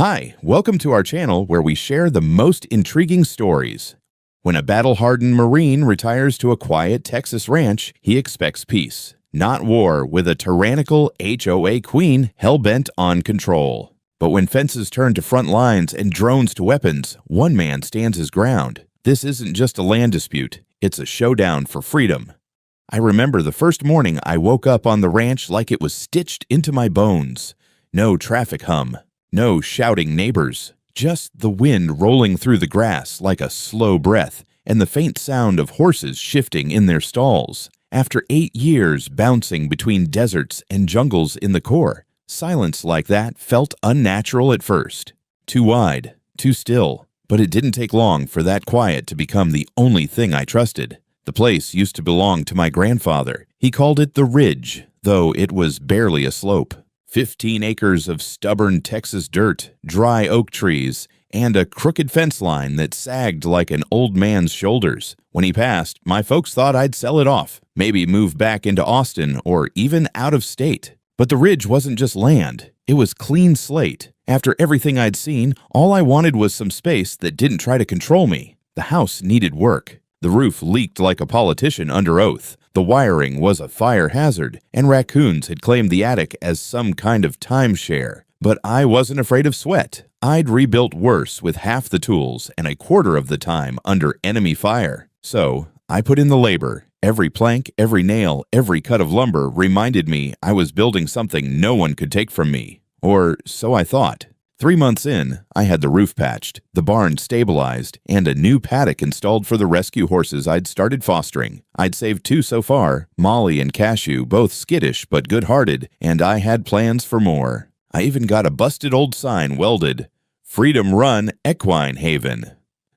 Hi, welcome to our channel where we share the most intriguing stories. When a battle-hardened Marine retires to a quiet Texas ranch, he expects peace, not war with a tyrannical HOA queen hell-bent on control. But when fences turn to front lines and drones to weapons, one man stands his ground. This isn't just a land dispute, it's a showdown for freedom. I remember the first morning I woke up on the ranch like it was stitched into my bones. No traffic hum. No shouting neighbors, just the wind rolling through the grass like a slow breath and the faint sound of horses shifting in their stalls. After 8 years bouncing between deserts and jungles in the core, silence like that felt unnatural at first. Too wide, too still, but it didn't take long for that quiet to become the only thing I trusted. The place used to belong to my grandfather. He called it the Ridge, though it was barely a slope. 15 acres of stubborn Texas dirt, dry oak trees, and a crooked fence line that sagged like an old man's shoulders. When he passed, my folks thought I'd sell it off, maybe move back into Austin or even out of state. But the Ridge wasn't just land, it was clean slate. After everything I'd seen, all I wanted was some space that didn't try to control me. The house needed work. The roof leaked like a politician under oath. The wiring was a fire hazard, and raccoons had claimed the attic as some kind of timeshare. But I wasn't afraid of sweat. I'd rebuilt worse with half the tools and a quarter of the time under enemy fire. So I put in the labor. Every plank, every nail, every cut of lumber reminded me I was building something no one could take from me. Or so I thought. 3 months in, I had the roof patched, the barn stabilized, and a new paddock installed for the rescue horses I'd started fostering. I'd saved 2 so far, Molly and Cashew, both skittish but good-hearted, and I had plans for more. I even got a busted old sign welded, Freedom Run Equine Haven.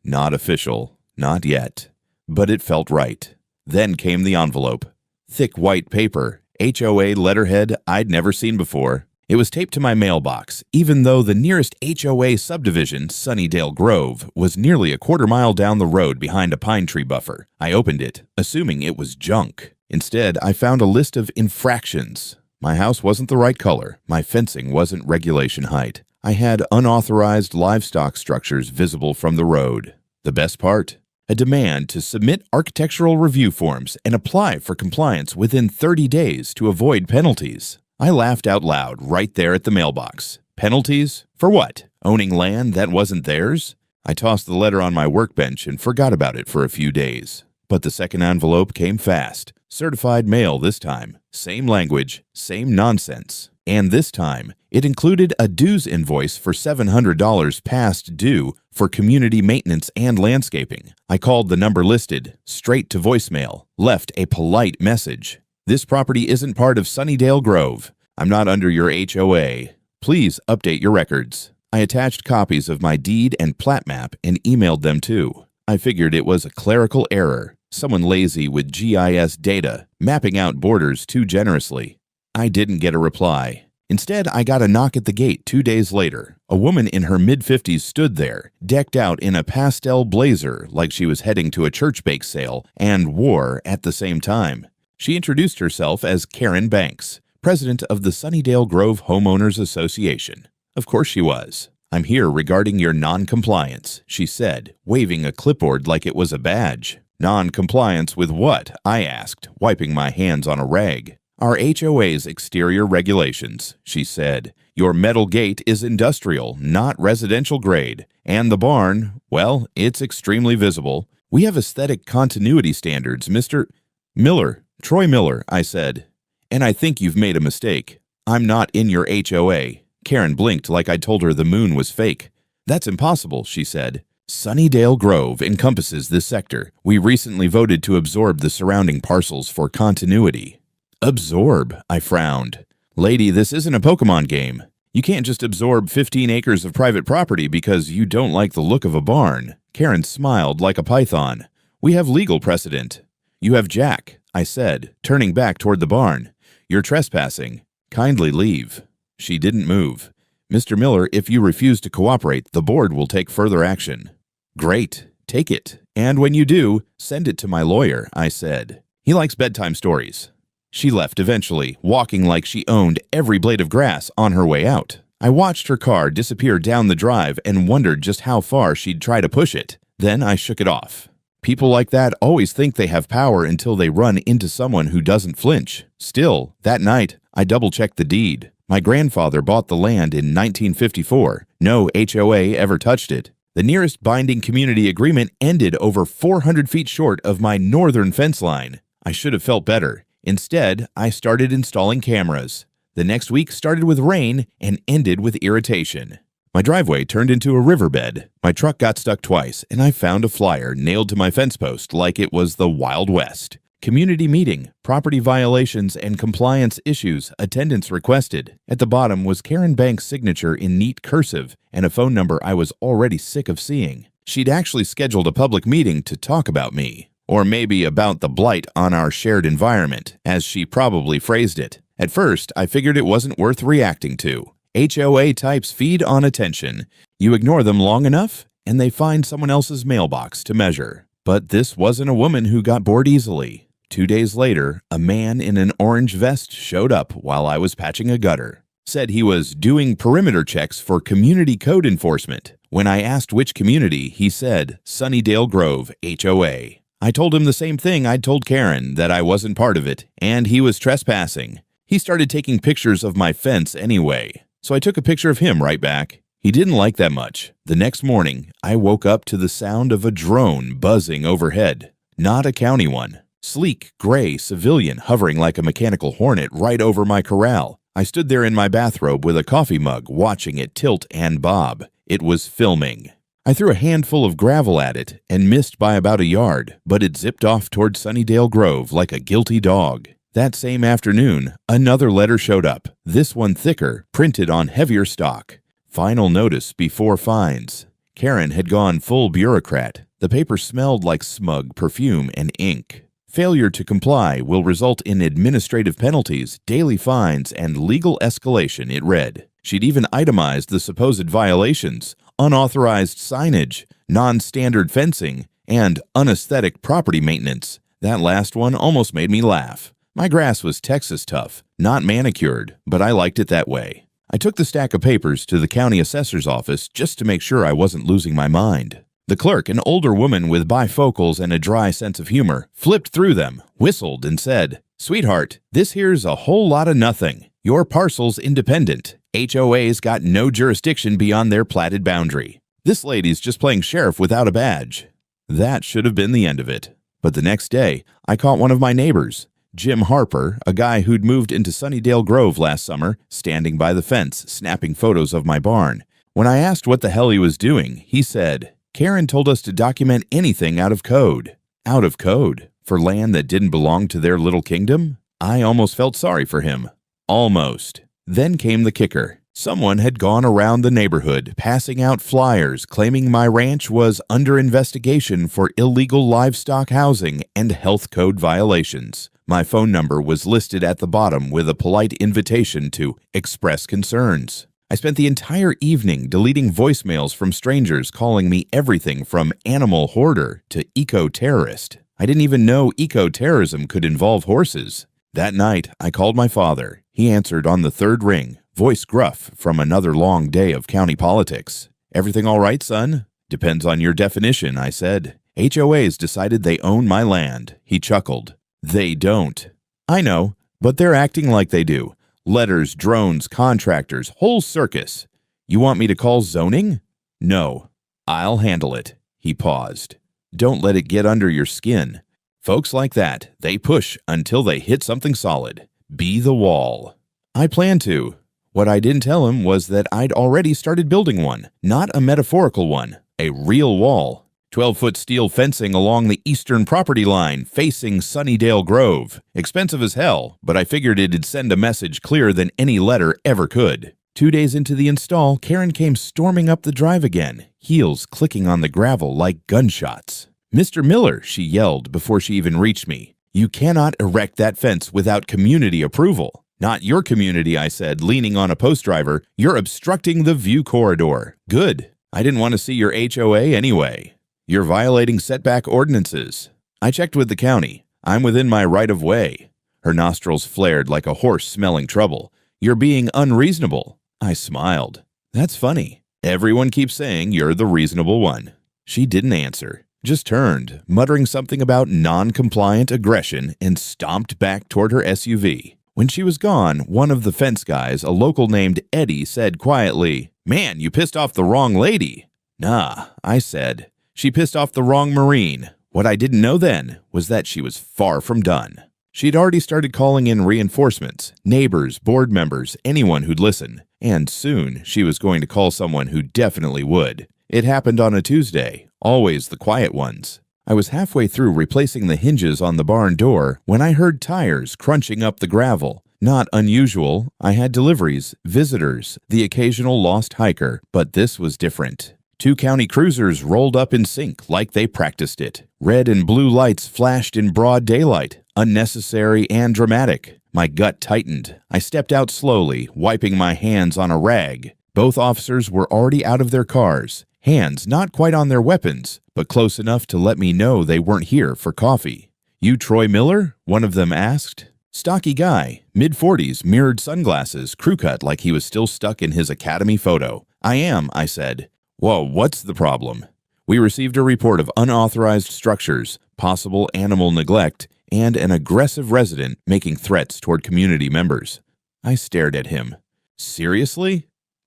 Not official, not yet, but it felt right. Then came the envelope. Thick white paper, HOA letterhead I'd never seen before. It was taped to my mailbox, even though the nearest HOA subdivision, Sunnydale Grove, was nearly a quarter-mile down the road behind a pine tree buffer. I opened it, assuming it was junk. Instead, I found a list of infractions. My house wasn't the right color. My fencing wasn't regulation height. I had unauthorized livestock structures visible from the road. The best part? A demand to submit architectural review forms and apply for compliance within 30 days to avoid penalties. I laughed out loud right there at the mailbox. Penalties? For what? Owning land that wasn't theirs? I tossed the letter on my workbench and forgot about it for a few days. But the second envelope came fast. Certified mail this time. Same language, same nonsense. And this time, it included a dues invoice for $700 past due for community maintenance and landscaping. I called the number listed, straight to voicemail, left a polite message. This property isn't part of Sunnydale Grove. I'm not under your HOA. Please update your records. I attached copies of my deed and plat map and emailed them too. I figured it was a clerical error, someone lazy with GIS data, mapping out borders too generously. I didn't get a reply. Instead, I got a knock at the gate 2 days later. A woman in her mid-50s stood there, decked out in a pastel blazer like she was heading to a church bake sale, and wore at the same time. She introduced herself as Karen Banks, president of the Sunnydale Grove Homeowners Association. Of course she was. I'm here regarding your non-compliance, she said, waving a clipboard like it was a badge. Non-compliance with what? I asked, wiping my hands on a rag. Our HOA's exterior regulations, she said. Your metal gate is industrial, not residential grade. And the barn, well, it's extremely visible. We have aesthetic continuity standards, Mr. Miller. Troy Miller, I said. And I think you've made a mistake. I'm not in your HOA. Karen blinked like I told her the moon was fake. That's impossible, she said. Sunnydale Grove encompasses this sector. We recently voted to absorb the surrounding parcels for continuity. Absorb, I frowned. Lady, this isn't a Pokemon game. You can't just absorb 15 acres of private property because you don't like the look of a barn. Karen smiled like a python. We have legal precedent. You have Jack, I said, turning back toward the barn. You're trespassing. Kindly leave. She didn't move. Mr. Miller, if you refuse to cooperate, the board will take further action. Great. Take it. And when you do, send it to my lawyer, I said. He likes bedtime stories. She left eventually, walking like she owned every blade of grass on her way out. I watched her car disappear down the drive and wondered just how far she'd try to push it. Then I shook it off. People like that always think they have power until they run into someone who doesn't flinch. Still, that night, I double-checked the deed. My grandfather bought the land in 1954. No HOA ever touched it. The nearest binding community agreement ended over 400 feet short of my northern fence line. I should have felt better. Instead, I started installing cameras. The next week started with rain and ended with irritation. My driveway turned into a riverbed. My truck got stuck twice, and I found a flyer nailed to my fence post like it was the Wild West. Community meeting, property violations and compliance issues, attendance requested. At the bottom was Karen Banks' signature in neat cursive and a phone number I was already sick of seeing. She'd actually scheduled a public meeting to talk about me. Or maybe about the blight on our shared environment, as she probably phrased it. At first, I figured it wasn't worth reacting to. HOA types feed on attention. You ignore them long enough, and they find someone else's mailbox to measure. But this wasn't a woman who got bored easily. 2 days later, a man in an orange vest showed up while I was patching a gutter. Said he was doing perimeter checks for community code enforcement. When I asked which community, he said Sunnydale Grove HOA. I told him the same thing I'd told Karen, that I wasn't part of it, and he was trespassing. He started taking pictures of my fence anyway, so I took a picture of him right back. He didn't like that much. The next morning, I woke up to the sound of a drone buzzing overhead. Not a county one. Sleek, gray civilian hovering like a mechanical hornet right over my corral. I stood there in my bathrobe with a coffee mug watching it tilt and bob. It was filming. I threw a handful of gravel at it and missed by about a yard, but it zipped off toward Sunnydale Grove like a guilty dog. That same afternoon, another letter showed up, this one thicker, printed on heavier stock. Final notice before fines. Karen had gone full bureaucrat. The paper smelled like smug perfume and ink. Failure to comply will result in administrative penalties, daily fines, and legal escalation, it read. She'd even itemized the supposed violations: unauthorized signage, non-standard fencing, and unaesthetic property maintenance. That last one almost made me laugh. My grass was Texas tough, not manicured, but I liked it that way. I took the stack of papers to the county assessor's office just to make sure I wasn't losing my mind. The clerk, an older woman with bifocals and a dry sense of humor, flipped through them, whistled, and said, "Sweetheart, this here's a whole lot of nothing. Your parcel's independent. HOA's got no jurisdiction beyond their platted boundary. This lady's just playing sheriff without a badge." That should have been the end of it. But the next day, I caught one of my neighbors, Jim Harper, a guy who'd moved into Sunnydale Grove last summer, standing by the fence, snapping photos of my barn. When I asked what the hell he was doing, he said, "Karen told us to document anything out of code." Out of code? For land that didn't belong to their little kingdom? I almost felt sorry for him. Almost. Then came the kicker. Someone had gone around the neighborhood, passing out flyers claiming my ranch was under investigation for illegal livestock housing and health code violations. My phone number was listed at the bottom with a polite invitation to express concerns. I spent the entire evening deleting voicemails from strangers calling me everything from animal hoarder to eco-terrorist. I didn't even know eco-terrorism could involve horses. That night, I called my father. He answered on the third ring, voice gruff from another long day of county politics. "Everything all right, son?" "Depends on your definition," I said. "HOA's decided they own my land." He chuckled. "They don't." "I know, but they're acting like they do. Letters, drones, contractors, whole circus. You want me to call zoning?" "No, I'll handle it." He paused. "Don't let it get under your skin. Folks like that, they push until they hit something solid. Be the wall." I plan to. What I didn't tell him was that I'd already started building one, not a metaphorical one, a real wall. 12-foot steel fencing along the eastern property line facing Sunnydale Grove. Expensive as hell, but I figured it'd send a message clearer than any letter ever could. 2 days into the install, Karen came storming up the drive again, heels clicking on the gravel like gunshots. "Mr. Miller," she yelled before she even reached me. "You cannot erect that fence without community approval." "Not your community," I said, leaning on a post driver. "You're obstructing the view corridor." "Good. I didn't want to see your HOA anyway." "You're violating setback ordinances." "I checked with the county. I'm within my right-of-way." Her nostrils flared like a horse smelling trouble. "You're being unreasonable." I smiled. That's funny. Everyone keeps saying you're the reasonable one. She didn't answer, just turned, muttering something about non-compliant aggression, and stomped back toward her SUV. When she was gone, one of the fence guys, a local named Eddie, said quietly, "Man, you pissed off the wrong lady." "Nah," I said. "She pissed off the wrong Marine." What I didn't know then was that she was far from done. She'd already started calling in reinforcements, neighbors, board members, anyone who'd listen. And soon she was going to call someone who definitely would. It happened on a Tuesday, always the quiet ones. I was halfway through replacing the hinges on the barn door when I heard tires crunching up the gravel. Not unusual. I had deliveries, visitors, the occasional lost hiker, but this was different. 2 county cruisers rolled up in sync like they practiced it. Red and blue lights flashed in broad daylight, unnecessary and dramatic. My gut tightened. I stepped out slowly, wiping my hands on a rag. Both officers were already out of their cars, hands not quite on their weapons, but close enough to let me know they weren't here for coffee. "You Troy Miller?" one of them asked. Stocky guy, mid-40s, mirrored sunglasses, crew cut like he was still stuck in his academy photo. "I am," I said. "Whoa, what's the problem?" "We received a report of unauthorized structures, possible animal neglect, and an aggressive resident making threats toward community members." I stared at him. "Seriously?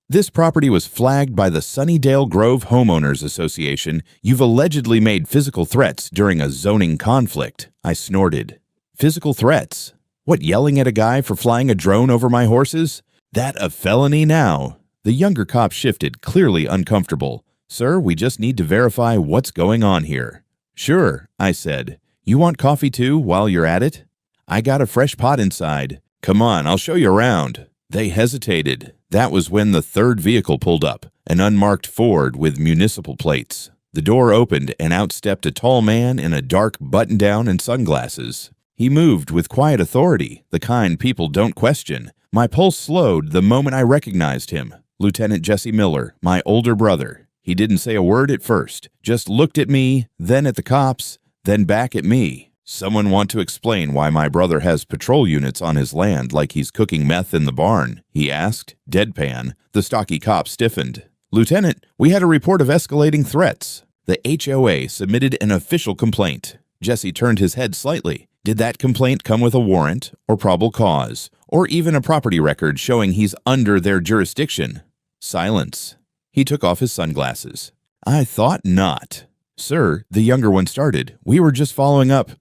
This property was flagged by the Sunnydale Grove Homeowners Association. You've allegedly made physical threats during a zoning conflict." I snorted. "Physical threats? What, yelling at a guy for flying a drone over my horses? That a felony now?" The younger cop shifted, clearly uncomfortable. "Sir, we just need to verify what's going on here." "Sure," I said. "You want coffee too while you're at it?" "I got a fresh pot inside." "Come on, I'll show you around." They hesitated. That was when the third vehicle pulled up, an unmarked Ford with municipal plates. The door opened and out stepped a tall man in a dark button-down and sunglasses. He moved with quiet authority, the kind people don't question. My pulse slowed the moment I recognized him. Lieutenant Jesse Miller, my older brother. He didn't say a word at first, just looked at me, then at the cops, then back at me. "Someone want to explain why my brother has patrol units on his land like he's cooking meth in the barn?" he asked, deadpan. The stocky cop stiffened. "Lieutenant, we had a report of escalating threats. The HOA submitted an official complaint." Jesse turned his head slightly. "Did that complaint come with a warrant, or probable cause, or even a property record showing he's under their jurisdiction?" Silence. He took off his sunglasses. "I thought not." "Sir," the younger one started, "we were just following up."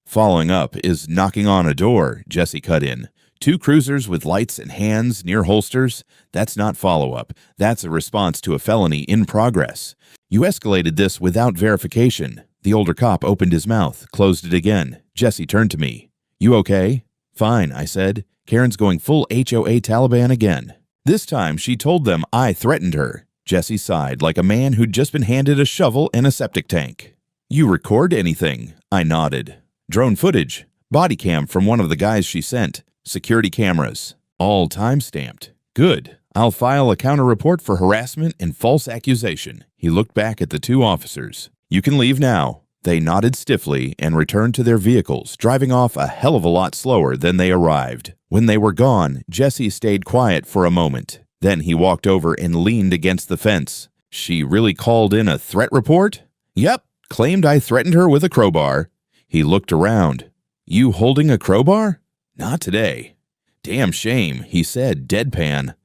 "Following up is knocking on a door," Jesse cut in. 2 cruisers with lights and hands near holsters? That's not follow-up. That's a response to a felony in progress. You escalated this without verification." The older cop opened his mouth, closed it again. Jesse turned to me. "You okay?" "Fine," I said. "Karen's going full HOA Taliban again." This time she told them I threatened her. Jesse sighed like a man who'd just been handed a shovel and a septic tank. "You record anything?" I nodded. "Drone footage. Body cam from one of the guys she sent. Security cameras. All time-stamped. Good. I'll file a counter-report for harassment and false accusation." He looked back at the 2 officers. "You can leave now." They nodded stiffly and returned to their vehicles, driving off a hell of a lot slower than they arrived. When they were gone, Jesse stayed quiet for a moment. Then he walked over and leaned against the fence. "She really called in a threat report?" "Yep. Claimed I threatened her with a crowbar." He looked around. "You holding a crowbar?" "Not today." "Damn shame," he said, deadpan.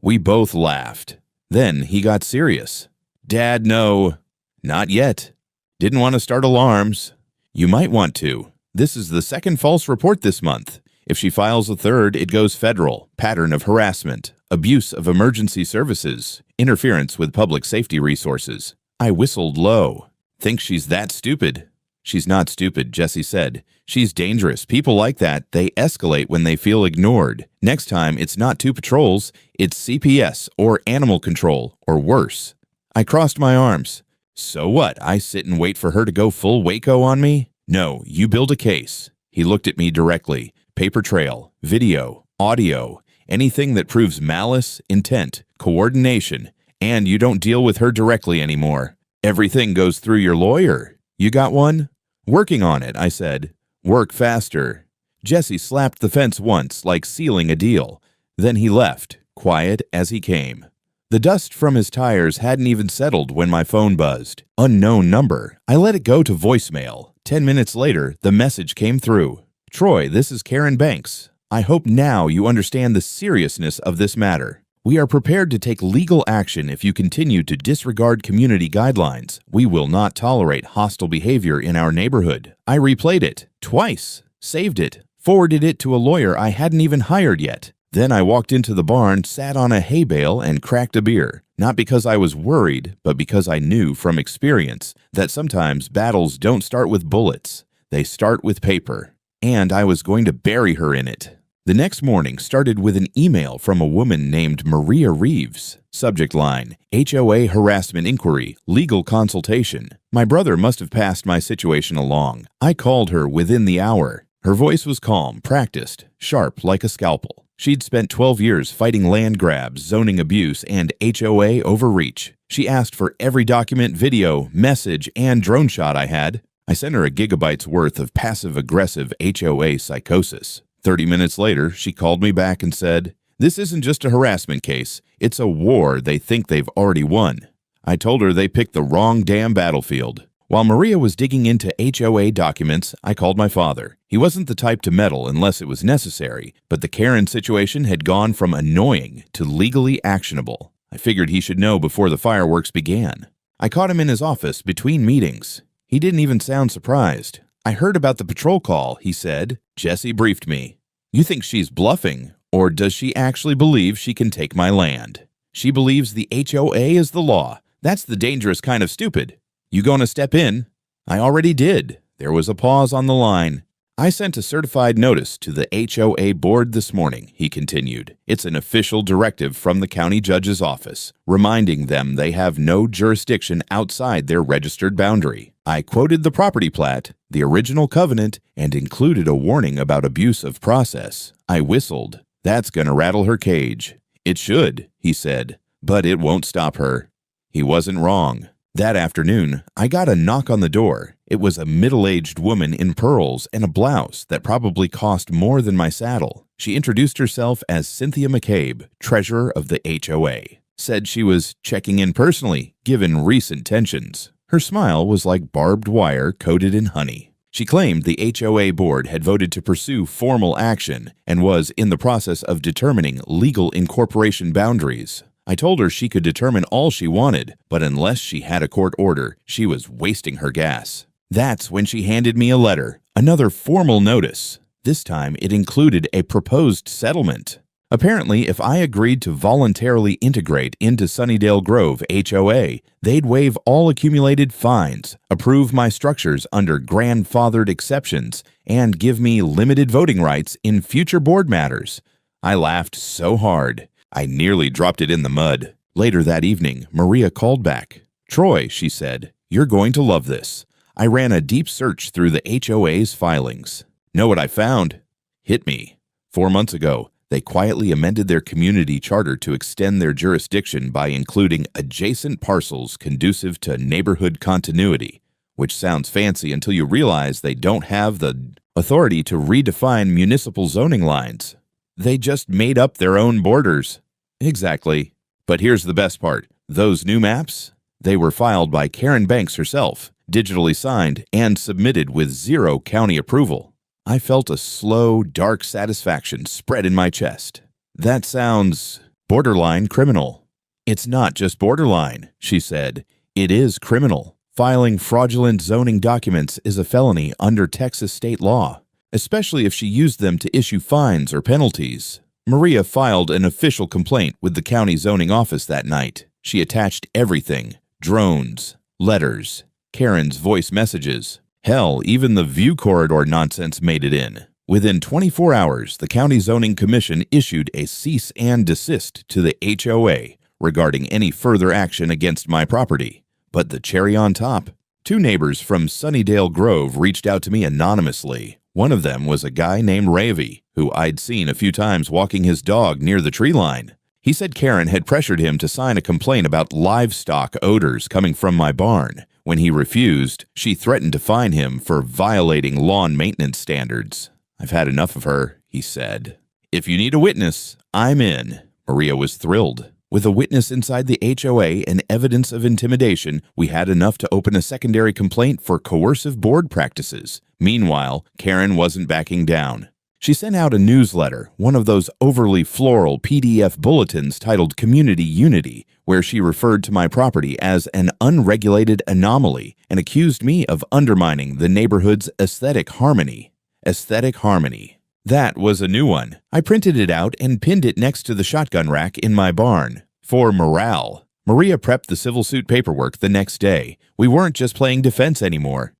We both laughed. Then he got serious. "Dad, no." "Not yet. Didn't want to start alarms." "You might want to. This is the 2nd false report this month. If she files a 3rd, it goes federal. Pattern of harassment, abuse of emergency services, interference with public safety resources." I whistled low. "Think she's that stupid?" "She's not stupid," Jesse said. "She's dangerous. People like that, they escalate when they feel ignored. Next time, it's not 2 patrols, it's CPS or animal control, or worse." I crossed my arms. "So what, I sit and wait for her to go full Waco on me?" "No, you build a case." He looked at me directly. "Paper trail, video, audio, anything that proves malice, intent, coordination, and you don't deal with her directly anymore. Everything goes through your lawyer. You got one?" "Working on it," I said. "Work faster." Jesse slapped the fence once, like sealing a deal. Then he left, quiet as he came. The dust from his tires hadn't even settled when my phone buzzed. Unknown number. I let it go to voicemail. 10 minutes later, the message came through. Troy, this is Karen Banks. I hope now you understand the seriousness of this matter. We are prepared to take legal action if you continue to disregard community guidelines. We will not tolerate hostile behavior in our neighborhood. I replayed it twice, saved it, forwarded it to a lawyer I hadn't even hired yet. Then I walked into the barn, sat on a hay bale, and cracked a beer. Not because I was worried, but because I knew from experience that sometimes battles don't start with bullets. They start with paper. And I was going to bury her in it. The next morning started with an email from a woman named Maria Reeves. Subject line, HOA harassment inquiry, legal consultation. My brother must have passed my situation along. I called her within the hour. Her voice was calm, practiced, sharp like a scalpel. She'd spent 12 years fighting land grabs, zoning abuse, and HOA overreach. She asked for every document, video, message, and drone shot I had. I sent her a gigabyte's worth of passive-aggressive HOA psychosis. 30 minutes later, she called me back and said, "This isn't just a harassment case. It's a war they think they've already won." I told her they picked the wrong damn battlefield. While Maria was digging into HOA documents, I called my father. He wasn't the type to meddle unless it was necessary, but the Karen situation had gone from annoying to legally actionable. I figured he should know before the fireworks began. I caught him in his office between meetings. He didn't even sound surprised. "I heard about the patrol call," he said. "Jesse briefed me." "You think she's bluffing, or does she actually believe she can take my land?" "She believes the HOA is the law. That's the dangerous kind of stupid." "You gonna step in?" "I already did." There was a pause on the line. "I sent a certified notice to the HOA board this morning," he continued. "It's an official directive from the county judge's office, reminding them they have no jurisdiction outside their registered boundary. I quoted the property plat, the original covenant, and included a warning about abuse of process. I whistled. "That's gonna rattle her cage." "It should," he said, "but it won't stop her." He wasn't wrong. That afternoon, I got a knock on the door. It was a middle-aged woman in pearls and a blouse that probably cost more than my saddle. She introduced herself as Cynthia McCabe, treasurer of the HOA. Said she was checking in personally, given recent tensions. Her smile was like barbed wire coated in honey. She claimed the HOA board had voted to pursue formal action and was in the process of determining legal incorporation boundaries. I told her she could determine all she wanted, but unless she had a court order, she was wasting her gas. That's when she handed me a letter, another formal notice. This time it included a proposed settlement. Apparently, if I agreed to voluntarily integrate into Sunnydale Grove HOA, they'd waive all accumulated fines, approve my structures under grandfathered exceptions, and give me limited voting rights in future board matters. I laughed so hard, I nearly dropped it in the mud. Later that evening, Maria called back. "Troy," she said, "you're going to love this. I ran a deep search through the HOA's filings. Know what I found? Hit me. 4 months ago, they quietly amended their community charter to extend their jurisdiction by including adjacent parcels conducive to neighborhood continuity, which sounds fancy until you realize they don't have the authority to redefine municipal zoning lines. They just made up their own borders." Exactly. But here's the best part. Those new maps? They were filed by Karen Banks herself, digitally signed, and submitted with zero county approval. I felt a slow, dark satisfaction spread in my chest. That sounds borderline criminal. "It's not just borderline," she said. "It is criminal. Filing fraudulent zoning documents is a felony under Texas state law, especially if she used them to issue fines or penalties." Maria filed an official complaint with the county zoning office that night. She attached everything: drones, letters, Karen's voice messages. Hell, even the view corridor nonsense made it in. Within 24 hours, the County Zoning Commission issued a cease and desist to the HOA regarding any further action against my property. But the cherry on top, 2 neighbors from Sunnydale Grove reached out to me anonymously. One of them was a guy named Ravi, who I'd seen a few times walking his dog near the tree line. He said Karen had pressured him to sign a complaint about livestock odors coming from my barn. When he refused, she threatened to fine him for violating lawn maintenance standards. "I've had enough of her," he said. "If you need a witness, I'm in, Maria was thrilled. With a witness inside the HOA and evidence of intimidation, we had enough to open a secondary complaint for coercive board practices. Meanwhile, Karen wasn't backing down. She sent out a newsletter, one of those overly floral PDF bulletins titled Community Unity, where she referred to my property as an unregulated anomaly and accused me of undermining the neighborhood's aesthetic harmony. Aesthetic harmony. That was a new one. I printed it out and pinned it next to the shotgun rack in my barn. For morale. Maria prepped the civil suit paperwork the next day. We weren't just playing defense anymore.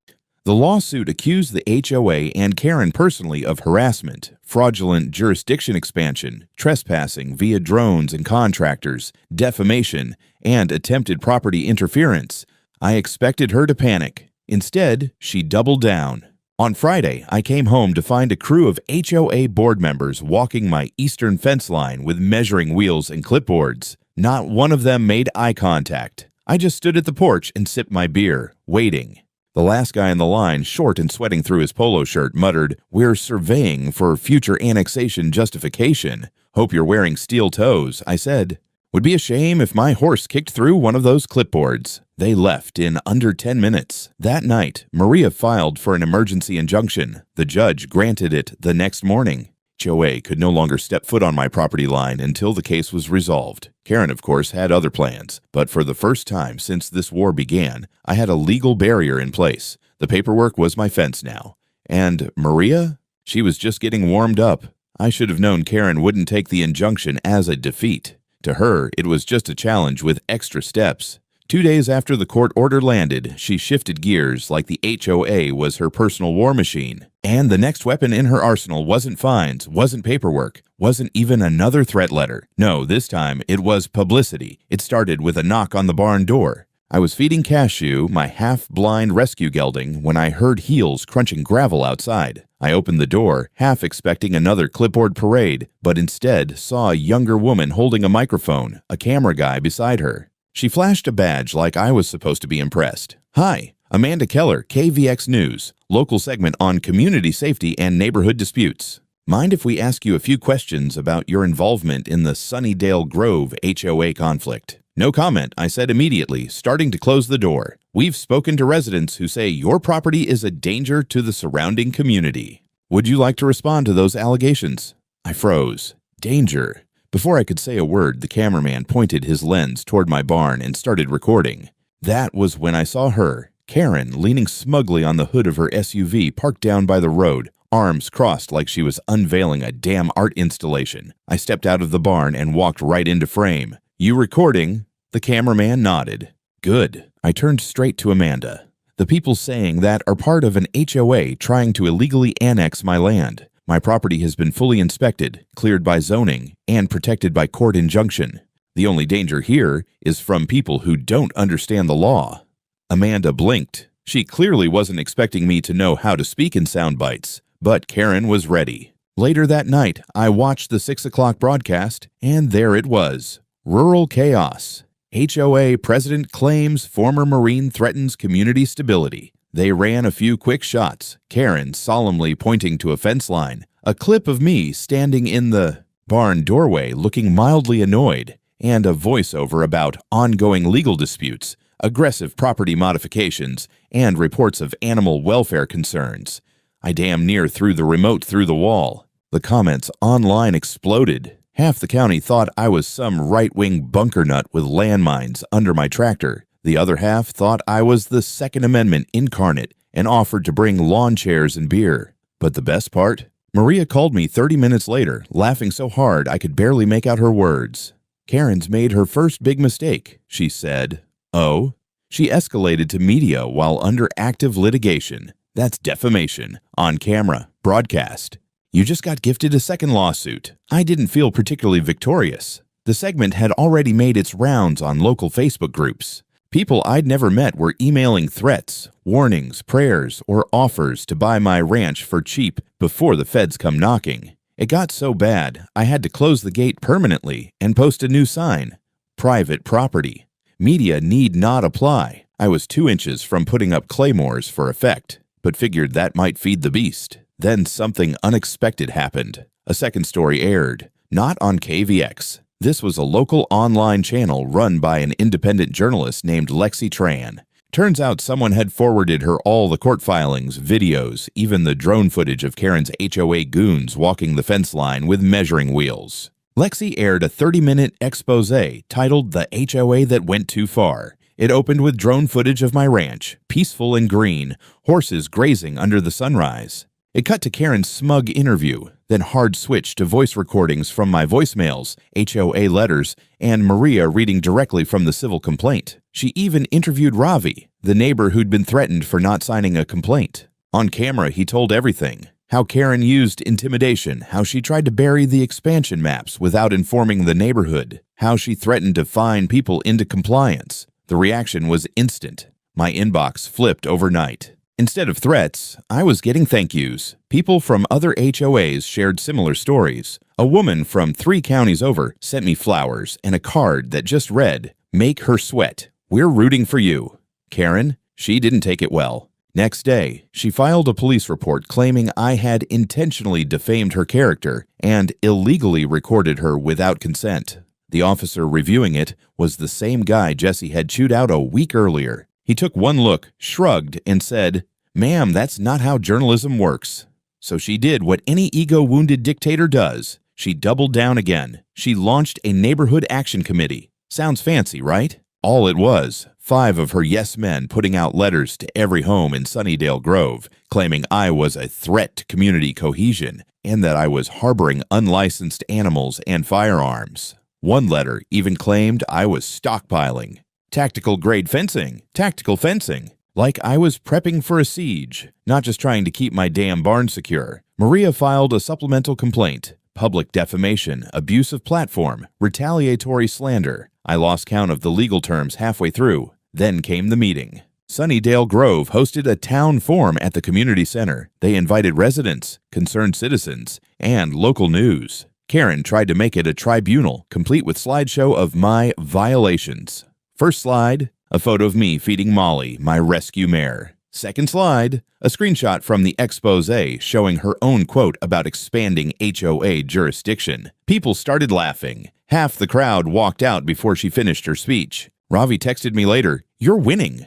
The lawsuit accused the HOA and Karen personally of harassment, fraudulent jurisdiction expansion, trespassing via drones and contractors, defamation, and attempted property interference. I expected her to panic. Instead, she doubled down. On Friday, I came home to find a crew of HOA board members walking my eastern fence line with measuring wheels and clipboards. Not one of them made eye contact. I just stood at the porch and sipped my beer, waiting. The last guy in the line, short and sweating through his polo shirt, muttered, "We're surveying for future annexation justification. Hope you're wearing steel toes," I said. Would be a shame if my horse kicked through one of those clipboards. They left in under 10 minutes. That night, Maria filed for an emergency injunction. The judge granted it the next morning. HOA could no longer step foot on my property line until the case was resolved. Karen, of course, had other plans, but for the first time since this war began, I had a legal barrier in place. The paperwork was my fence now. And Maria? She was just getting warmed up. I should have known Karen wouldn't take the injunction as a defeat. To her, it was just a challenge with extra steps. 2 days after the court order landed, she shifted gears like the HOA was her personal war machine. And the next weapon in her arsenal wasn't fines, wasn't paperwork, wasn't even another threat letter. No, this time it was publicity. It started with a knock on the barn door. I was feeding Cashew, my half-blind rescue gelding, when I heard heels crunching gravel outside. I opened the door, half expecting another clipboard parade, but instead saw a younger woman holding a microphone, a camera guy beside her. She flashed a badge like I was supposed to be impressed. "Hi, Amanda Keller, KVX News, local segment on community safety and neighborhood disputes. Mind if we ask you a few questions about your involvement in the Sunnydale Grove HOA conflict?" "No comment," I said immediately, starting to close the door. "We've spoken to residents who say your property is a danger to the surrounding community. Would you like to respond to those allegations?" I froze. Danger. Before I could say a word, the cameraman pointed his lens toward my barn and started recording. That was when I saw her, Karen, leaning smugly on the hood of her SUV parked down by the road, arms crossed like she was unveiling a damn art installation. I stepped out of the barn and walked right into frame. "You recording?" The cameraman nodded. "Good." I turned straight to Amanda. "The people saying that are part of an HOA trying to illegally annex my land. My property has been fully inspected, cleared by zoning, and protected by court injunction. The only danger here is from people who don't understand the law." Amanda blinked. She clearly wasn't expecting me to know how to speak in sound bites, but Karen was ready. Later that night, I watched the 6 o'clock broadcast, and there it was. Rural chaos. HOA president claims former Marine threatens community stability. They ran a few quick shots, Karen solemnly pointing to a fence line, a clip of me standing in the barn doorway looking mildly annoyed, and a voiceover about ongoing legal disputes, aggressive property modifications, and reports of animal welfare concerns. I damn near threw the remote through the wall. The comments online exploded. Half the county thought I was some right-wing bunker nut with landmines under my tractor. The other half thought I was the Second Amendment incarnate and offered to bring lawn chairs and beer. But the best part? Maria called me 30 minutes later, laughing so hard I could barely make out her words. "Karen's made her first big mistake," she said. "Oh?" "She escalated to media while under active litigation. That's defamation, on camera, broadcast. You just got gifted a second lawsuit." I didn't feel particularly victorious. The segment had already made its rounds on local Facebook groups. People I'd never met were emailing threats, warnings, prayers, or offers to buy my ranch for cheap before the feds come knocking. It got so bad, I had to close the gate permanently and post a new sign. Private property. Media need not apply. I was 2 inches from putting up claymores for effect, but figured that might feed the beast. Then something unexpected happened. A second story aired, not on KVX. This was a local online channel run by an independent journalist named Lexi Tran. Turns out someone had forwarded her all the court filings, videos, even the drone footage of Karen's HOA goons walking the fence line with measuring wheels. Lexi aired a 30-minute expose titled The HOA That Went Too Far. It opened with drone footage of my ranch, peaceful and green, horses grazing under the sunrise. It cut to Karen's smug interview, then hard switch to voice recordings from my voicemails, HOA letters, and Maria reading directly from the civil complaint. She even interviewed Ravi, the neighbor who'd been threatened for not signing a complaint. On camera, he told everything. How Karen used intimidation, how she tried to bury the expansion maps without informing the neighborhood, how she threatened to fine people into compliance. The reaction was instant. My inbox flipped overnight. Instead of threats, I was getting thank yous. People from other HOAs shared similar stories. A woman from 3 counties over sent me flowers and a card that just read, "Make her sweat. We're rooting for you." Karen, she didn't take it well. Next day, she filed a police report claiming I had intentionally defamed her character and illegally recorded her without consent. The officer reviewing it was the same guy Jesse had chewed out a week earlier. He took one look, shrugged, and said, "Ma'am, that's not how journalism works." So she did what any ego-wounded dictator does. She doubled down again. She launched a neighborhood action committee. Sounds fancy, right? All it was, 5 of her yes men putting out letters to every home in Sunnydale Grove, claiming I was a threat to community cohesion and that I was harboring unlicensed animals and firearms. One letter even claimed I was stockpiling. Tactical grade fencing, tactical fencing. Like I was prepping for a siege, not just trying to keep my damn barn secure. Maria filed a supplemental complaint. Public defamation, abuse of platform, retaliatory slander. I lost count of the legal terms halfway through. Then came the meeting. Sunnydale Grove hosted a town forum at the community center. They invited residents, concerned citizens, and local news. Karen tried to make it a tribunal, complete with slideshow of my violations. First slide, a photo of me feeding Molly, my rescue mare. Second slide, a screenshot from the expose showing her own quote about expanding HOA jurisdiction. People started laughing. Half the crowd walked out before she finished her speech. Ravi texted me later, "You're winning."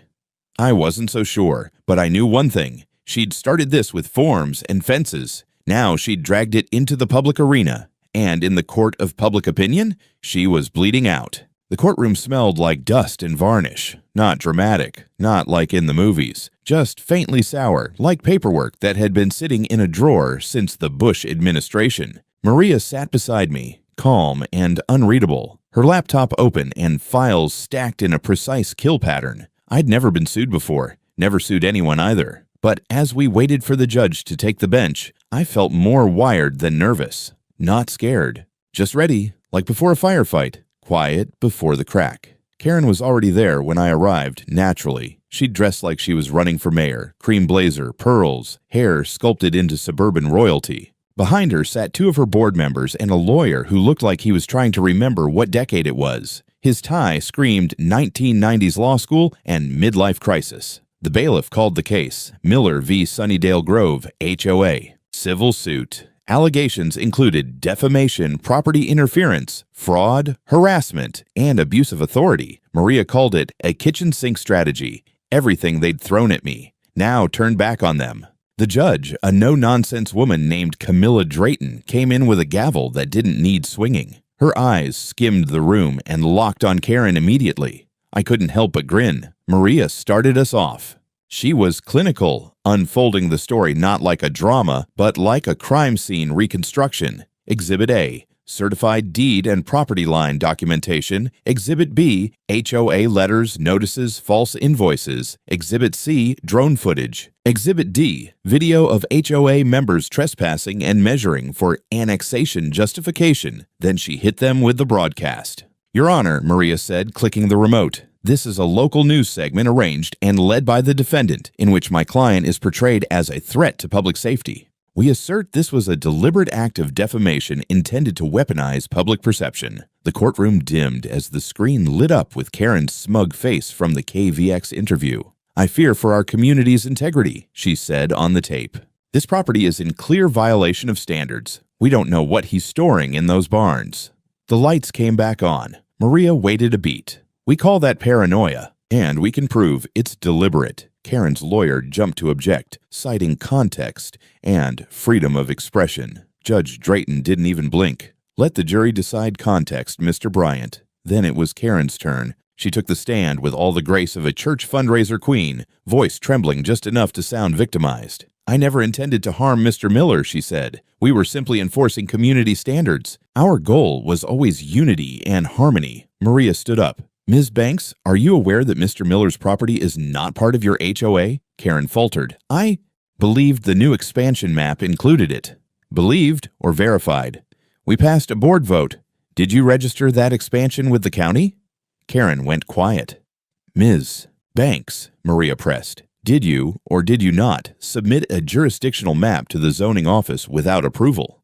I wasn't so sure, but I knew one thing. She'd started this with forms and fences. Now she'd dragged it into the public arena. And in the court of public opinion, she was bleeding out. The courtroom smelled like dust and varnish. Not dramatic, not like in the movies. Just faintly sour, like paperwork that had been sitting in a drawer since the Bush administration. Maria sat beside me, calm and unreadable. Her laptop open and files stacked in a precise kill pattern. I'd never been sued before, never sued anyone either. But as we waited for the judge to take the bench, I felt more wired than nervous. Not scared. Just ready, like before a firefight. Quiet before the crack. Karen was already there when I arrived, naturally. She'd dressed like she was running for mayor, cream blazer, pearls, hair sculpted into suburban royalty. Behind her sat 2 of her board members and a lawyer who looked like he was trying to remember what decade it was. His tie screamed 1990s law school and midlife crisis. The bailiff called the case, Miller v. Sunnydale Grove, HOA. Civil suit. Allegations included defamation, property interference, fraud, harassment, and abuse of authority. Maria called it a kitchen sink strategy. Everything they'd thrown at me now turned back on them. The judge, a no-nonsense woman named Camilla Drayton, came in with a gavel that didn't need swinging. Her eyes skimmed the room and locked on Karen immediately. I couldn't help but grin. Maria started us off. She was clinical, unfolding the story not like a drama, but like a crime scene reconstruction. Exhibit A, certified deed and property line documentation. Exhibit B, HOA letters, notices, false invoices. Exhibit C, drone footage. Exhibit D, video of HOA members trespassing and measuring for annexation justification. Then she hit them with the broadcast. "Your Honor," Maria said, clicking the remote. "This is a local news segment arranged and led by the defendant, in which my client is portrayed as a threat to public safety. We assert this was a deliberate act of defamation intended to weaponize public perception." The courtroom dimmed as the screen lit up with Karen's smug face from the KVX interview. "I fear for our community's integrity," she said on the tape. "This property is in clear violation of standards. We don't know what he's storing in those barns." The lights came back on. Maria waited a beat. We call that paranoia, and we can prove it's deliberate. Karen's lawyer jumped to object, citing context and freedom of expression. Judge Drayton didn't even blink. Let the jury decide context, Mr. Bryant. Then it was Karen's turn. She took the stand with all the grace of a church fundraiser queen, voice trembling just enough to sound victimized. I never intended to harm Mr. Miller, she said. We were simply enforcing community standards. Our goal was always unity and harmony. Maria stood up. Ms. Banks, are you aware that Mr. Miller's property is not part of your HOA? Karen faltered. I believed the new expansion map included it. Believed or verified? We passed a board vote. Did you register that expansion with the county? Karen went quiet. Ms. Banks, Maria pressed. Did you, or did you not, submit a jurisdictional map to the zoning office without approval?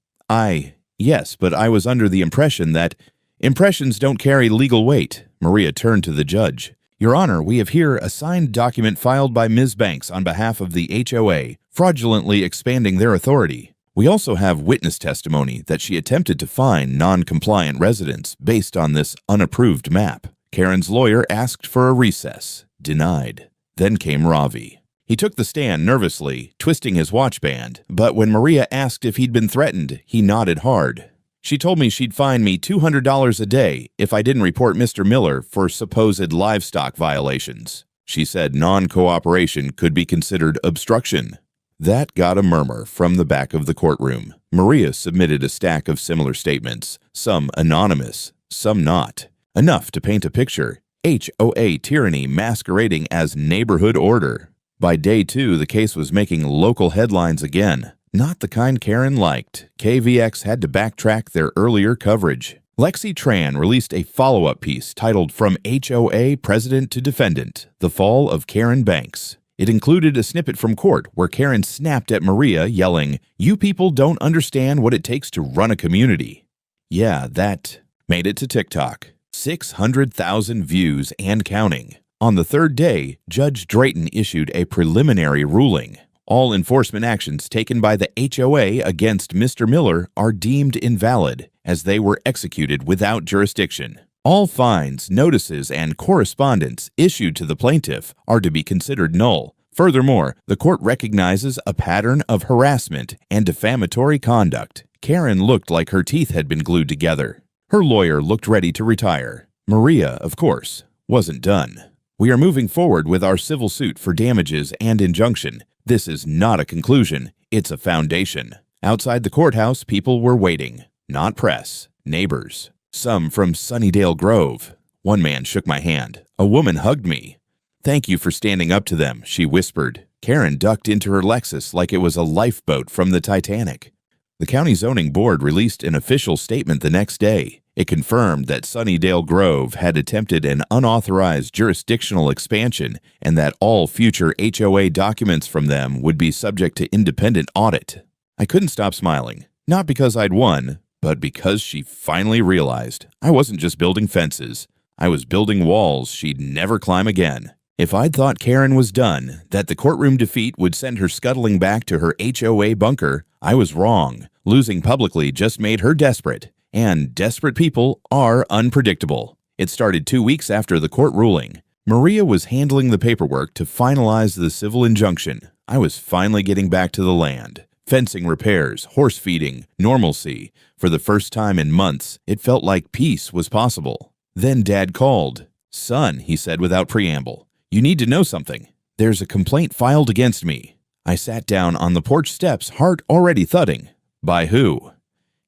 Yes, but I was under the impression that impressions don't carry legal weight. Maria turned to the judge. Your Honor, we have here a signed document filed by Ms. Banks on behalf of the HOA, fraudulently expanding their authority. We also have witness testimony that she attempted to fine non-compliant residents based on this unapproved map. Karen's lawyer asked for a recess. Denied. Then came Ravi. He took the stand nervously, twisting his watch band, but when Maria asked if he'd been threatened, he nodded hard. She told me she'd fine me $200 a day if I didn't report Mr. Miller for supposed livestock violations. She said non-cooperation could be considered obstruction. That got a murmur from the back of the courtroom. Maria submitted a stack of similar statements, some anonymous, some not. Enough to paint a picture. HOA tyranny masquerading as neighborhood order. By day 2, the case was making local headlines again. Not the kind Karen liked. KVX had to backtrack their earlier coverage. Lexi Tran released a follow-up piece titled From HOA President to Defendant, The Fall of Karen Banks. It included a snippet from court where Karen snapped at Maria, yelling, "You people don't understand what it takes to run a community." Yeah, that made it to TikTok. 600,000 views and counting. On the third day, Judge Drayton issued a preliminary ruling. All enforcement actions taken by the HOA against Mr. Miller are deemed invalid, as they were executed without jurisdiction. All fines, notices, and correspondence issued to the plaintiff are to be considered null. Furthermore, the court recognizes a pattern of harassment and defamatory conduct. Karen looked like her teeth had been glued together. Her lawyer looked ready to retire. Maria, of course, wasn't done. We are moving forward with our civil suit for damages and injunction. This is not a conclusion, it's a foundation. Outside the courthouse, people were waiting. Not press, neighbors. Some from Sunnydale Grove. One man shook my hand. A woman hugged me. Thank you for standing up to them, she whispered. Karen ducked into her Lexus like it was a lifeboat from the Titanic. The county zoning board released an official statement the next day. It confirmed that Sunnydale Grove had attempted an unauthorized jurisdictional expansion and that all future HOA documents from them would be subject to independent audit. I couldn't stop smiling, not because I'd won, but because she finally realized I wasn't just building fences. I was building walls she'd never climb again. If I'd thought Karen was done, that the courtroom defeat would send her scuttling back to her HOA bunker, I was wrong. Losing publicly just made her desperate. And desperate people are unpredictable. It started 2 weeks after the court ruling. Maria was handling the paperwork to finalize the civil injunction. I was finally getting back to the land. Fencing repairs, horse feeding, normalcy. For the first time in months, it felt like peace was possible. Then Dad called. Son, he said without preamble, you need to know something. There's a complaint filed against me. I sat down on the porch steps, heart already thudding. By who?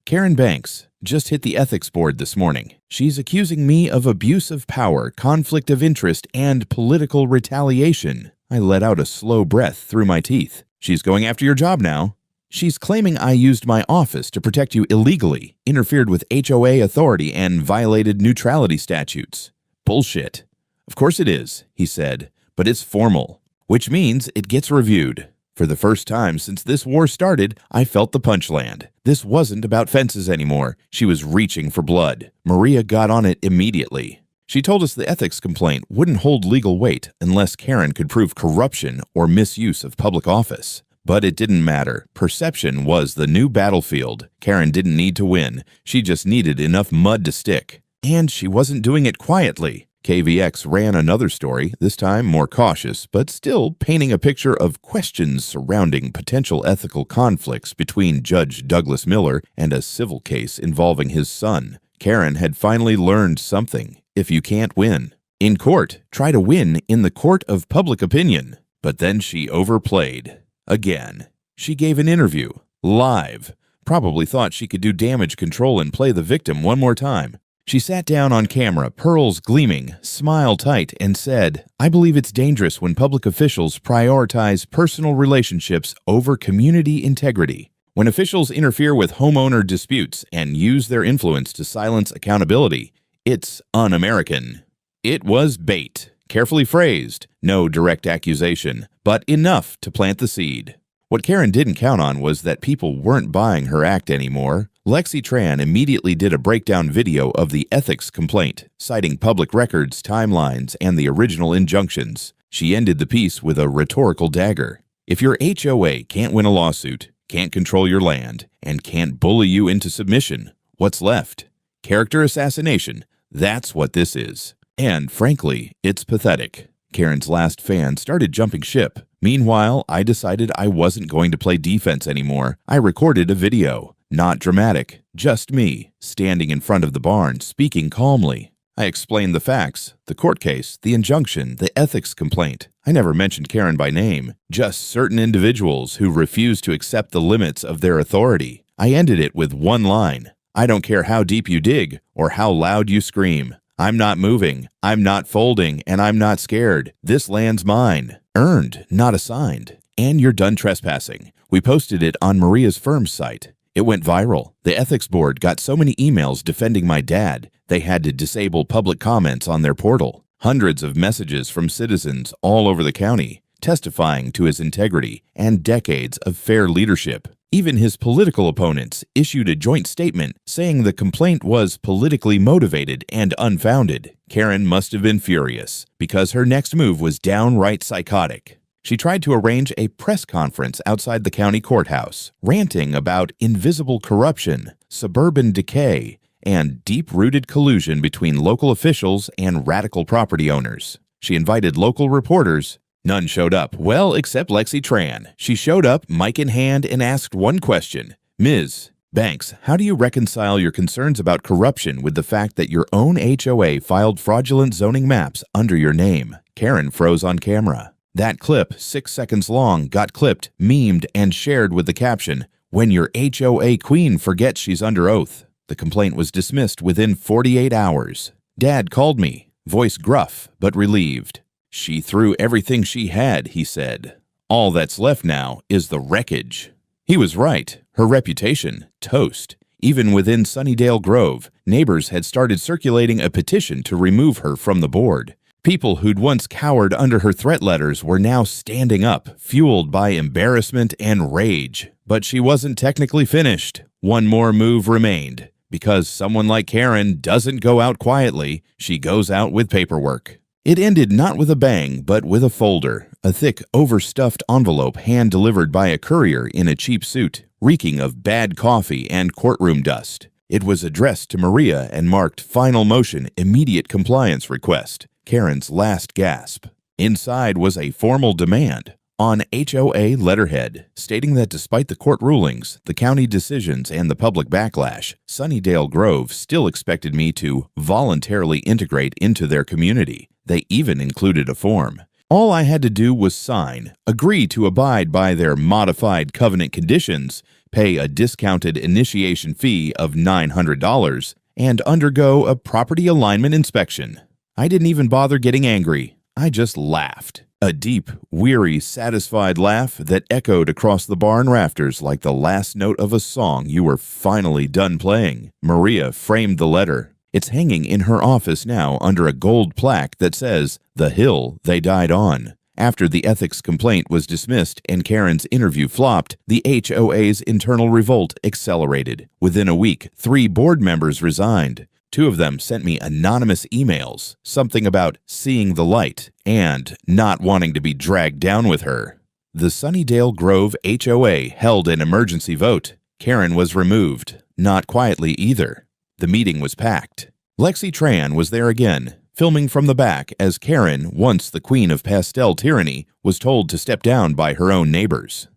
Karen Banks. Just hit the ethics board this morning. She's accusing me of abuse of power, conflict of interest, and political retaliation. I let out a slow breath through my teeth. She's going after your job now. She's claiming I used my office to protect you illegally, interfered with HOA authority, and violated neutrality statutes. Bullshit. Of course it is, he said, but it's formal, which means it gets reviewed. For the first time since this war started, I felt the punch land. This wasn't about fences anymore. She was reaching for blood. Maria got on it immediately. She told us the ethics complaint wouldn't hold legal weight unless Karen could prove corruption or misuse of public office. But it didn't matter. Perception was the new battlefield. Karen didn't need to win. She just needed enough mud to stick. And she wasn't doing it quietly. KVX ran another story, this time more cautious, but still painting a picture of questions surrounding potential ethical conflicts between Judge Douglas Miller and a civil case involving his son. Karen had finally learned something. If you can't win in court, try to win in the court of public opinion. But then she overplayed. Again. She gave an interview. Live. Probably thought she could do damage control and play the victim one more time. She sat down on camera, pearls gleaming, smile tight, and said, "I believe it's dangerous when public officials prioritize personal relationships over community integrity. When officials interfere with homeowner disputes and use their influence to silence accountability, it's un-American." It was bait, carefully phrased, no direct accusation, but enough to plant the seed. What Karen didn't count on was that people weren't buying her act anymore. Lexi Tran immediately did a breakdown video of the ethics complaint, citing public records, timelines, and the original injunctions. She ended the piece with a rhetorical dagger. If your HOA can't win a lawsuit, can't control your land, and can't bully you into submission, what's left? Character assassination. That's what this is. And frankly, it's pathetic. Karen's last fan started jumping ship. Meanwhile, I decided I wasn't going to play defense anymore. I recorded a video. Not dramatic, just me, standing in front of the barn, speaking calmly. I explained the facts, the court case, the injunction, the ethics complaint. I never mentioned Karen by name, just certain individuals who refused to accept the limits of their authority. I ended it with one line. "I don't care how deep you dig or how loud you scream. I'm not moving, I'm not folding, and I'm not scared. This land's mine. Earned, not assigned. And you're done trespassing." We posted it on Maria's firm's site. It went viral. The ethics board got so many emails defending my dad, they had to disable public comments on their portal. Hundreds of messages from citizens all over the county, testifying to his integrity and decades of fair leadership. Even his political opponents issued a joint statement saying the complaint was politically motivated and unfounded. Karen must have been furious, because her next move was downright psychotic. She tried to arrange a press conference outside the county courthouse, ranting about invisible corruption, suburban decay, and deep-rooted collusion between local officials and radical property owners. She invited local reporters. None showed up, well, except Lexi Tran. She showed up, mic in hand, and asked one question. "Ms. Banks, how do you reconcile your concerns about corruption with the fact that your own HOA filed fraudulent zoning maps under your name?" Karen froze on camera. That clip, 6 seconds long, got clipped, memed, and shared with the caption, "When your HOA queen forgets she's under oath." The complaint was dismissed within 48 hours. Dad called me, voice gruff but relieved. "She threw everything she had," he said. "All that's left now is the wreckage." He was right. Her reputation, toast. Even within Sunnydale Grove, neighbors had started circulating a petition to remove her from the board. People who'd once cowered under her threat letters were now standing up, fueled by embarrassment and rage. But she wasn't technically finished. One more move remained. Because someone like Karen doesn't go out quietly, she goes out with paperwork. It ended not with a bang, but with a folder, a thick, overstuffed envelope hand-delivered by a courier in a cheap suit, reeking of bad coffee and courtroom dust. It was addressed to Maria and marked "Final Motion, Immediate Compliance Request," Karen's last gasp. Inside was a formal demand on HOA letterhead, stating that despite the court rulings, the county decisions, and the public backlash, Sunnydale Grove still expected me to voluntarily integrate into their community. They even included a form. All I had to do was sign, agree to abide by their modified covenant conditions, pay a discounted initiation fee of $900, and undergo a property alignment inspection. I didn't even bother getting angry. I just laughed. A deep, weary, satisfied laugh that echoed across the barn rafters like the last note of a song you were finally done playing. Maria framed the letter. It's hanging in her office now under a gold plaque that says, "The Hill They Died On." After the ethics complaint was dismissed and Karen's interview flopped, the HOA's internal revolt accelerated. Within a week, 3 board members resigned. 2 of them sent me anonymous emails, something about seeing the light and not wanting to be dragged down with her. The Sunnydale Grove HOA held an emergency vote. Karen was removed. Not quietly either. The meeting was packed. Lexi Tran was there again, filming from the back as Karen, once the queen of pastel tyranny, was told to step down by her own neighbors.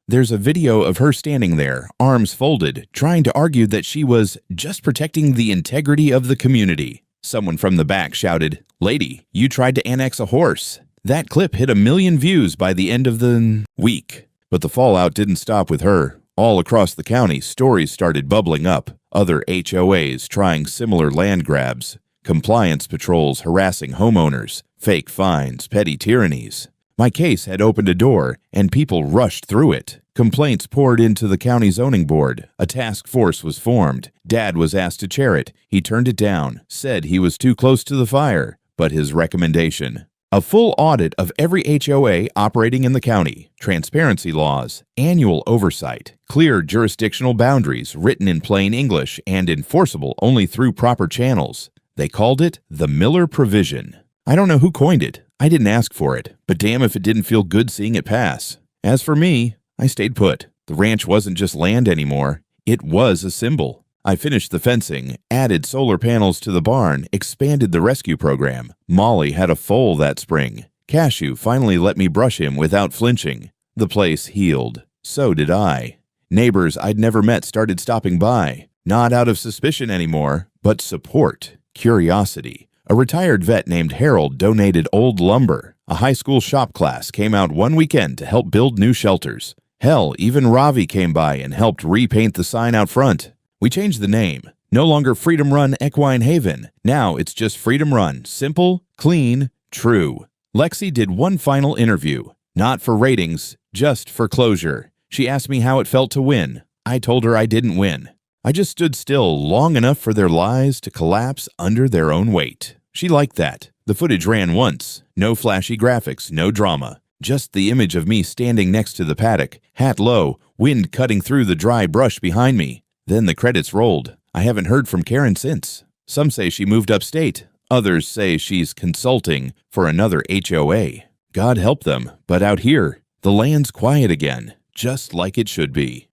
There's a video of her standing there, arms folded, trying to argue that she was just protecting the integrity of the community. Someone from the back shouted, "Lady, you tried to annex a horse." That clip hit 1 million views by the end of the week. But the fallout didn't stop with her. All across the county, stories started bubbling up. Other HOAs trying similar land grabs, compliance patrols harassing homeowners, fake fines, petty tyrannies. My case had opened a door, and people rushed through it. Complaints poured into the county zoning board. A task force was formed. Dad was asked to chair it. He turned it down, said he was too close to the fire. But his recommendation: a full audit of every HOA operating in the county, transparency laws, annual oversight, clear jurisdictional boundaries written in plain English and enforceable only through proper channels. They called it the Miller Provision. I don't know who coined it. I didn't ask for it, but damn if it didn't feel good seeing it pass. As for me, I stayed put. The ranch wasn't just land anymore. It was a symbol. I finished the fencing, added solar panels to the barn, expanded the rescue program. Molly had a foal that spring. Cashew finally let me brush him without flinching. The place healed. So did I. Neighbors I'd never met started stopping by. Not out of suspicion anymore, but support, curiosity. A retired vet named Harold donated old lumber. A high school shop class came out one weekend to help build new shelters. Hell, even Ravi came by and helped repaint the sign out front. We changed the name. No longer Freedom Run Equine Haven. Now it's just Freedom Run. Simple, clean, true. Lexi did one final interview. Not for ratings, just for closure. She asked me how it felt to win. I told her I didn't win. I just stood still long enough for their lies to collapse under their own weight. She liked that. The footage ran once. No flashy graphics, no drama. Just the image of me standing next to the paddock, hat low, wind cutting through the dry brush behind me. Then the credits rolled. I haven't heard from Karen since. Some say she moved upstate. Others say she's consulting for another HOA. God help them, but out here, the land's quiet again, just like it should be.